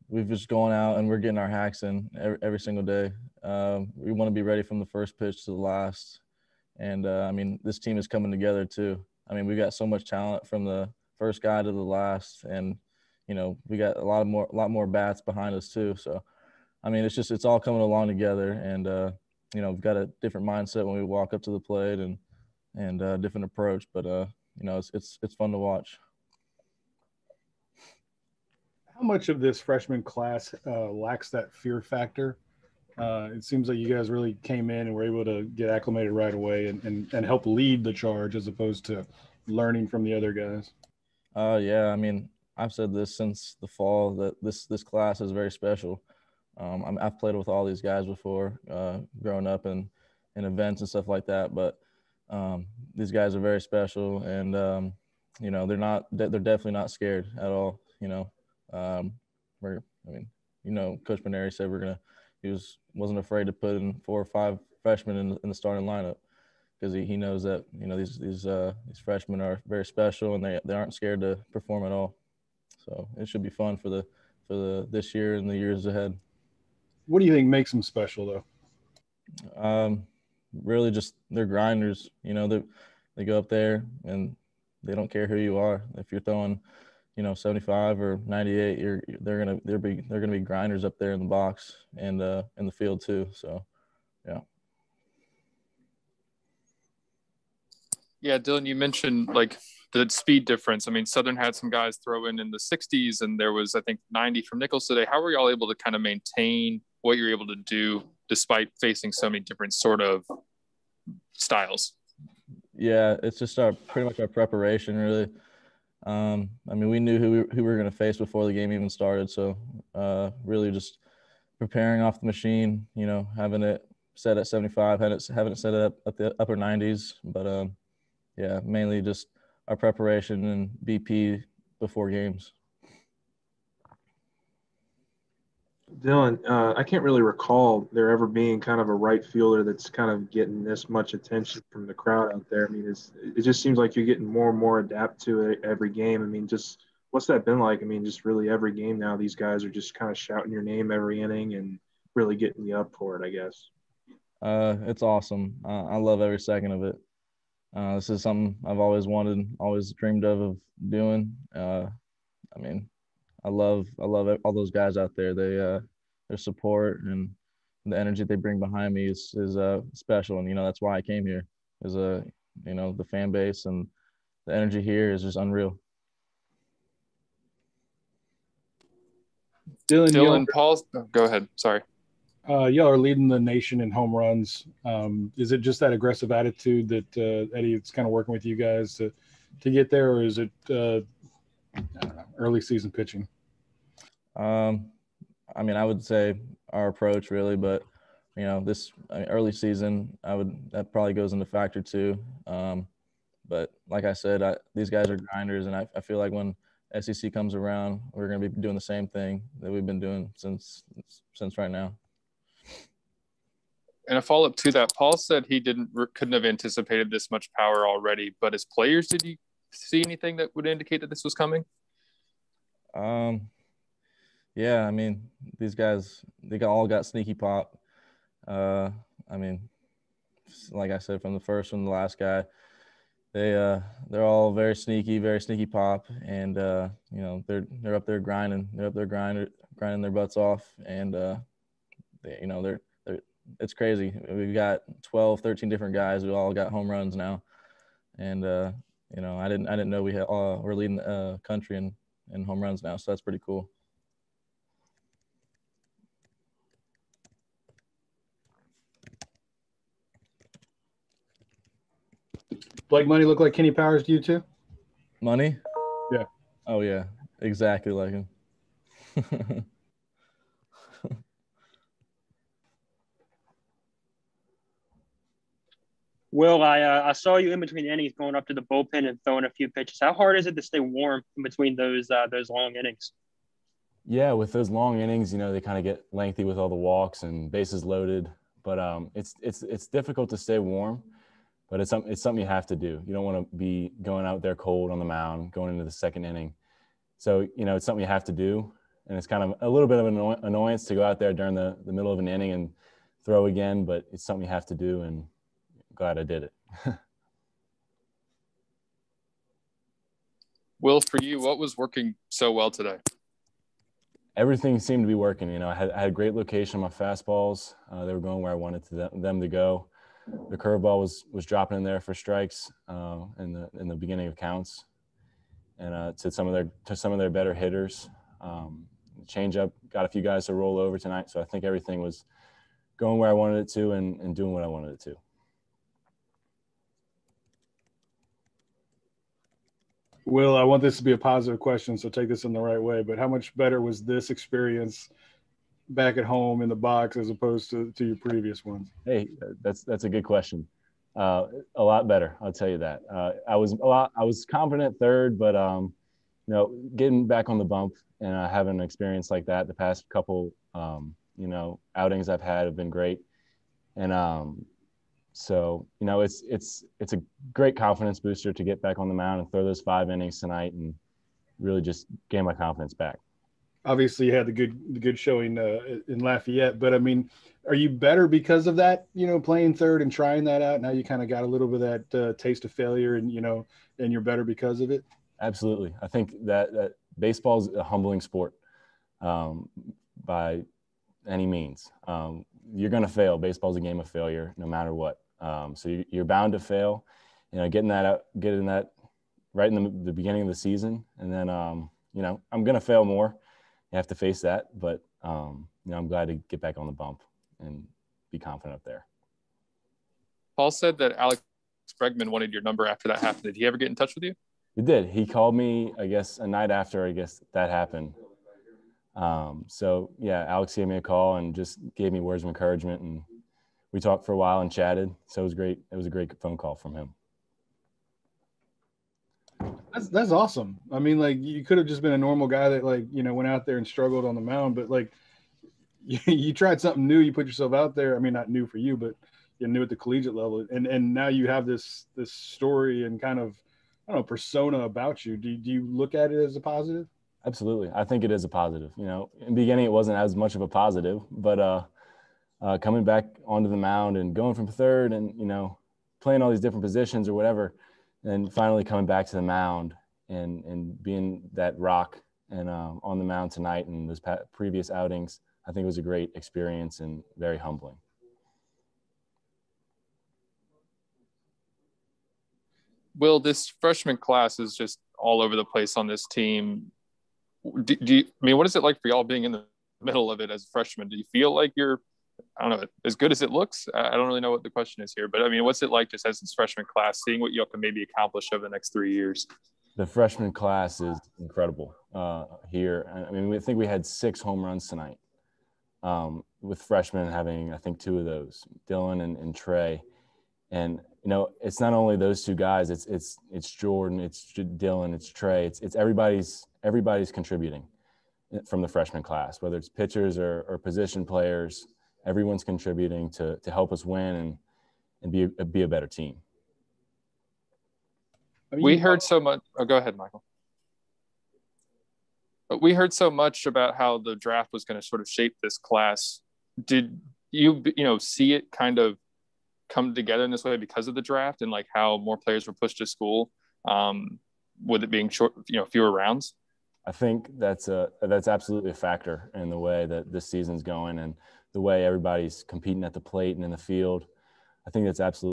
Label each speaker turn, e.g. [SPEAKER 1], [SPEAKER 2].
[SPEAKER 1] We've just gone out and we're getting our hacks in every single day. We want to be ready from the first pitch to the last. And I mean, this team is coming together too. I mean, we got so much talent from the first guy to the last, and we got a lot more bats behind us too. So, I mean, it's all coming along together, and we've got a different mindset when we walk up to the plate and different approach. But it's fun to watch.
[SPEAKER 2] How much of this freshman class lacks that fear factor? It seems like you guys really came in and were able to get acclimated right away and help lead the charge as opposed to learning from the other guys.
[SPEAKER 1] Yeah, I mean, I've said this since the fall that this class is very special. I've played with all these guys before, growing up in events and stuff like that. But these guys are very special, and they're definitely not scared at all. Coach Maneri said he wasn't afraid to put in 4 or 5 freshmen in the starting lineup because he knows that these freshmen are very special and they aren't scared to perform at all. So it should be fun for this year and the years ahead.
[SPEAKER 2] What do you think makes them special
[SPEAKER 1] though? Really just they're grinders. They go up there and they don't care who you are. If you're throwing 75 or 98, they're gonna be grinders up there in the box and in the field too. So, yeah.
[SPEAKER 3] Yeah, Dylan, you mentioned like the speed difference. I mean, Southern had some guys throw in the 60s, and there was, I think, 90 from Nichols today. How were y'all able to kind of maintain what you're able to do despite facing so many different sort of styles?
[SPEAKER 1] Yeah, it's just pretty much our preparation, really. I mean, we knew who we were going to face before the game even started. So really just preparing off the machine, having it set at 75, having it set up at the upper 90s. But, yeah, mainly just our preparation and BP before games.
[SPEAKER 4] Dylan, I can't really recall there ever being kind of a right fielder that's kind of getting this much attention from the crowd out there. I mean, it just seems like you're getting more and more adapt to it every game. I mean, just what's that been like? I mean, just really every game now, these guys are just kind of shouting your name every inning and really getting you up for it, I guess.
[SPEAKER 1] It's awesome. I love every second of it. This is something I've always wanted, always dreamed of doing. I mean, I love all those guys out there. Their support and the energy they bring behind me is special, and that's why I came here. Is the fan base and the energy here is just unreal.
[SPEAKER 3] Dylan, Paul, go ahead. Sorry.
[SPEAKER 2] Y'all are leading the nation in home runs. Is it just that aggressive attitude that Eddie is kind of working with you guys to get there, or is it I don't know, early season pitching?
[SPEAKER 1] I mean, I would say our approach really, but early season, that probably goes into factor too. But like I said, these guys are grinders, and I feel like when SEC comes around, we're going to be doing the same thing that we've been doing since right now.
[SPEAKER 3] And a follow-up to that, Paul said he couldn't have anticipated this much power already, but as players, did you see anything that would indicate that this was coming?
[SPEAKER 1] Yeah, I mean, these guys, all got sneaky pop. I mean, like I said, from the last guy, they're all very sneaky pop, and they're up there grinding. They're up there grinding their butts off, and it's crazy. We've got 12, 13 different guys who all got home runs now, and I didn't know we're leading the country in home runs now, so that's pretty cool.
[SPEAKER 2] Blake Money look like Kenny Powers to you too?
[SPEAKER 1] Money?
[SPEAKER 2] Yeah.
[SPEAKER 1] Oh yeah, exactly like him.
[SPEAKER 5] Will, I saw you in between innings going up to the bullpen and throwing a few pitches. How hard is it to stay warm in between those long innings?
[SPEAKER 6] Yeah, with those long innings, they kind of get lengthy with all the walks and bases loaded. But it's difficult to stay warm. but it's something you have to do. You don't want to be going out there cold on the mound, going into the second inning. So, it's something you have to do. And it's kind of a little bit of an annoyance to go out there during the middle of an inning and throw again, but it's something you have to do, and I'm glad I did it.
[SPEAKER 3] Will, for you, what was working so well today?
[SPEAKER 6] Everything seemed to be working. I had a great location on my fastballs. They were going where I wanted them to go. The curveball was dropping in there for strikes in the beginning of counts, and to some of their better hitters. Changeup got a few guys to roll over tonight, so I think everything was going where I wanted it to and doing what I wanted it to.
[SPEAKER 2] Will, I want this to be a positive question, so take this in the right way. But how much better was this experience back at home in the box as opposed to your previous ones?
[SPEAKER 6] Hey, that's a good question. A lot better, I'll tell you that. I was confident third, but getting back on the bump and having an experience like that, the past couple outings I've had have been great, and so it's a great confidence booster to get back on the mound and throw those 5 innings tonight and really just gain my confidence back.
[SPEAKER 2] Obviously, you had the good showing in Lafayette, but I mean, are you better because of that? Playing third and trying that out. Now you kind of got a little bit of that taste of failure, and and you're better because of it.
[SPEAKER 6] Absolutely, I think that baseball is a humbling sport by any means. You're going to fail. Baseball is a game of failure, no matter what. So you're bound to fail. Getting that right in the beginning of the season, and then I'm going to fail more. You have to face that, but I'm glad to get back on the bump and be confident up there.
[SPEAKER 3] Paul said that Alex Bregman wanted your number after that happened. Did he ever get in touch with you?
[SPEAKER 6] He did. He called me, I guess, a night after that happened. So yeah, Alex gave me a call and just gave me words of encouragement, and we talked for a while and chatted. So it was great. It was a great phone call from him.
[SPEAKER 2] That's awesome. I mean, you could have just been a normal guy that went out there and struggled on the mound, but you tried something new. You put yourself out there. I mean, not new for you, but you knew at the collegiate level, and now you have this story and kind of, I don't know, persona about you. Do you look at it as a positive?
[SPEAKER 6] Absolutely. I think it is a positive. In the beginning, it wasn't as much of a positive, but coming back onto the mound and going from third and, playing all these different positions or whatever, and finally coming back to the mound and being that rock and on the mound tonight and those previous outings, I think it was a great experience and very humbling.
[SPEAKER 3] Will, this freshman class is just all over the place on this team. Do you, I mean, what is it like for y'all being in the middle of it as a freshman? Do you feel like you're, I don't know, as good as it looks? I don't really know what the question is here, but I mean, what's it like just as this freshman class, seeing what y'all can maybe accomplish over the next 3 years?
[SPEAKER 6] The freshman class is incredible here. I mean, I think we had 6 home runs tonight, with freshmen having, I think, 2 of those, Dylan and Trey. And, it's not only those 2 guys, it's Jordan, it's Dylan, it's Trey, it's everybody's contributing from the freshman class, whether it's pitchers or position players. Everyone's contributing to help us win and be a better team.
[SPEAKER 2] I mean,
[SPEAKER 3] we heard so much. Oh, go ahead, Michael. We heard so much about how the draft was going to sort of shape this class. Did you see it kind of come together in this way because of the draft and how more players were pushed to school, with it being short, fewer rounds?
[SPEAKER 6] I think that's absolutely a factor in the way that this season's going and the way everybody's competing at the plate and in the field. I think that's absolutely